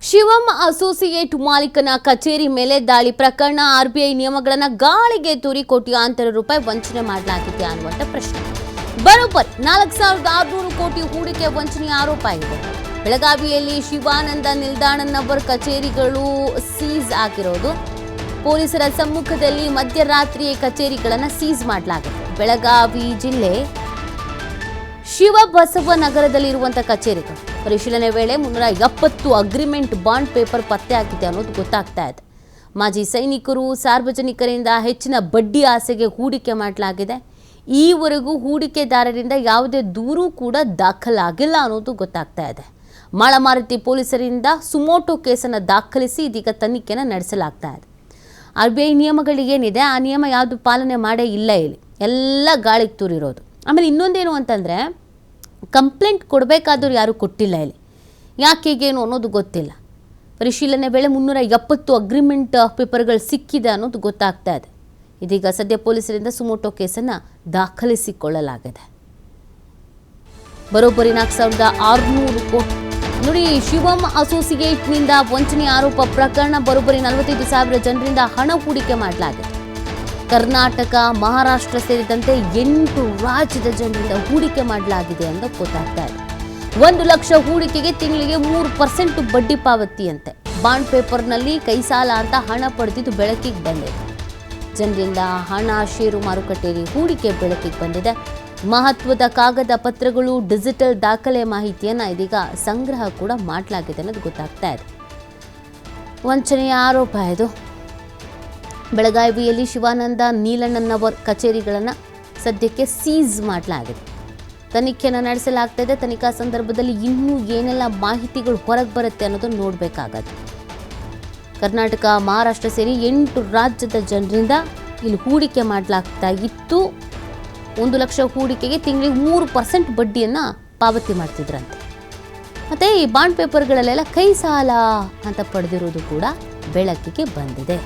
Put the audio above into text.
ಶಿವಂ associate ಮಾಲೀಕನ ಕಚೇರಿ ಮೇಲೆ ದಾಳಿ ಪ್ರಕರಣ ಆರ್ಬಿಐ ನಿಯಮಗಳನ್ನು ಗಾಳಿಗೆ ತೂರಿ ಕೋಟ್ಯಾಂತರ ರೂಪಾಯಿ ವಂಚನೆ ಮಾಡಲಾಗಿದೆ ಅನ್ನುವಂಥ ಪ್ರಶ್ನೆ. ಬರೋಬ್ಬರಿ 4,600 ಕೋಟಿ ಹೂಡಿಕೆ ವಂಚನೆ ಆರೋಪ ಇದೆ. ಬೆಳಗಾವಿಯಲ್ಲಿ ಶಿವಾನಂದ ನಿಲ್ದಾಣನವರ್ ಕಚೇರಿಗಳು ಸೀಸ್ ಆಗಿರೋದು. ಪೊಲೀಸರ ಸಮ್ಮುಖದಲ್ಲಿ ಮಧ್ಯರಾತ್ರಿ ಕಚೇರಿಗಳನ್ನು ಸೀಸ್ ಮಾಡಲಾಗಿದೆ. ಬೆಳಗಾವಿ ಜಿಲ್ಲೆ ಶಿವಬಸವ ನಗರದಲ್ಲಿರುವಂಥ ಕಚೇರಿಗಳು ಪರಿಶೀಲನೆ ವೇಳೆ 370 ಅಗ್ರಿಮೆಂಟ್ ಬಾಂಡ್ ಪೇಪರ್ ಪತ್ತೆಯಾಗಿದೆ ಅನ್ನೋದು ಗೊತ್ತಾಗ್ತಾ ಇದೆ. ಮಾಜಿ ಸೈನಿಕರು, ಸಾರ್ವಜನಿಕರಿಂದ ಹೆಚ್ಚಿನ ಬಡ್ಡಿ ಆಸೆಗೆ ಹೂಡಿಕೆ ಮಾಡಲಾಗಿದೆ. ಈವರೆಗೂ ಹೂಡಿಕೆದಾರರಿಂದ ಯಾವುದೇ ದೂರು ಕೂಡ ದಾಖಲಾಗಿಲ್ಲ ಅನ್ನೋದು ಗೊತ್ತಾಗ್ತಾ ಇದೆ. ಮಾಳಮಾರುತಿ ಪೊಲೀಸರಿಂದ ಸುಮೋಟೋ ಕೇಸನ್ನು ದಾಖಲಿಸಿ ಇದೀಗ ತನಿಖೆಯನ್ನು ನಡೆಸಲಾಗ್ತಾ ಇದೆ. ಆರ್ಬಿಐ ನಿಯಮಗಳು ಏನಿದೆ ಆ ನಿಯಮ ಯಾವುದು ಪಾಲನೆ ಮಾಡೇ ಇಲ್ಲ, ಇಲ್ಲಿ ಎಲ್ಲ ಗಾಳಿಗೆ ತೂರಿರೋದು. ಆಮೇಲೆ ಇನ್ನೊಂದೇನು ಅಂತಂದರೆ, ಕಂಪ್ಲೇಂಟ್ ಕೊಡಬೇಕಾದ್ರೂ ಯಾರೂ ಕೊಟ್ಟಿಲ್ಲ, ಇಲ್ಲಿ ಯಾಕೆಗೇನು ಅನ್ನೋದು ಗೊತ್ತಿಲ್ಲ. ಪರಿಶೀಲನೆ ವೇಳೆ 370 ಅಗ್ರಿಮೆಂಟ್ ಪೇಪರ್ಗಳು ಸಿಕ್ಕಿದೆ ಅನ್ನೋದು ಗೊತ್ತಾಗ್ತಾ ಇದೆ. ಇದೀಗ ಸದ್ಯ ಪೊಲೀಸರಿಂದ ಸುಮೋಟೋ ಕೇಸನ್ನು ದಾಖಲಿಸಿಕೊಳ್ಳಲಾಗಿದೆ. ಬರೋಬ್ಬರಿ 4,600 ಕೋಟಿ ನೋಡಿ. ಶಿವಂ ಅಸೋಸಿಯೇಟ್ನಿಂದ ವಂಚನೆ ಆರೋಪ ಪ್ರಕರಣ ಬರೋಬ್ಬರಿ 45,000 ಜನರಿಂದ ಹಣ ಹೂಡಿಕೆ ಮಾಡಲಾಗಿದೆ. ಕರ್ನಾಟಕ, ಮಹಾರಾಷ್ಟ್ರ ಸೇರಿದಂತೆ 8 ರಾಜ್ಯದ ಜನರಿಂದ ಹೂಡಿಕೆ ಮಾಡಲಾಗಿದೆ ಅಂತ ಗೊತ್ತಾಗ್ತಾ ಇದೆ. 1 ಲಕ್ಷ ಹೂಡಿಕೆಗೆ ತಿಂಗಳಿಗೆ 3% ಬಡ್ಡಿ ಪಾವತಿಯಂತೆ ಬಾಂಡ್ ಪೇಪರ್ನಲ್ಲಿ ಕೈ ಸಾಲ ಅಂತ ಹಣ ಪಡೆದಿದ್ದು ಬೆಳಕಿಗೆ ಬಂದಿದೆ. ಜನರಿಂದ ಹಣ ಷೇರು ಮಾರುಕಟ್ಟೆಯಲ್ಲಿ ಹೂಡಿಕೆ ಬೆಳಕಿಗೆ ಬಂದಿದೆ. ಮಹತ್ವದ ಕಾಗದ ಪತ್ರಗಳು, ಡಿಜಿಟಲ್ ದಾಖಲೆ ಮಾಹಿತಿಯನ್ನು ಇದೀಗ ಸಂಗ್ರಹ ಕೂಡ ಮಾಡಲಾಗಿದೆ ಅನ್ನೋದು ಗೊತ್ತಾಗ್ತಾ ಇದೆ. ವಂಚನೆಯ ಆರೋಪ ಇದು. ಬೆಳಗಾವಿಯಲ್ಲಿ ಶಿವಾನಂದ ನೀಲಣ್ಣನವರ್ ಕಚೇರಿಗಳನ್ನು ಸದ್ಯಕ್ಕೆ ಸೀಸ್ ಮಾಡಲಾಗಿದೆ. ತನಿಖೆಯನ್ನು ನಡೆಸಲಾಗ್ತಾ ಇದೆ. ತನಿಖಾ ಸಂದರ್ಭದಲ್ಲಿ ಇನ್ನೂ ಏನೆಲ್ಲ ಮಾಹಿತಿಗಳು ಹೊರಗೆ ಬರುತ್ತೆ ಅನ್ನೋದನ್ನು ನೋಡಬೇಕಾಗತ್ತೆ. ಕರ್ನಾಟಕ, ಮಹಾರಾಷ್ಟ್ರ ಸೇರಿ 8 ರಾಜ್ಯದ ಜನರಿಂದ ಇಲ್ಲಿ ಹೂಡಿಕೆ ಮಾಡಲಾಗ್ತಾ ಇತ್ತು. 1 ಲಕ್ಷ ಹೂಡಿಕೆಗೆ ತಿಂಗಳಿಗೆ 3% ಬಡ್ಡಿಯನ್ನು ಪಾವತಿ ಮಾಡ್ತಿದ್ರಂತೆ. ಮತ್ತು ಈ ಬಾಂಡ್ ಪೇಪರ್ಗಳಲ್ಲೆಲ್ಲ ಕೈ ಸಾಲ ಅಂತ ಪಡೆದಿರೋದು ಕೂಡ ಬೆಳಕಿಗೆ ಬಂದಿದೆ.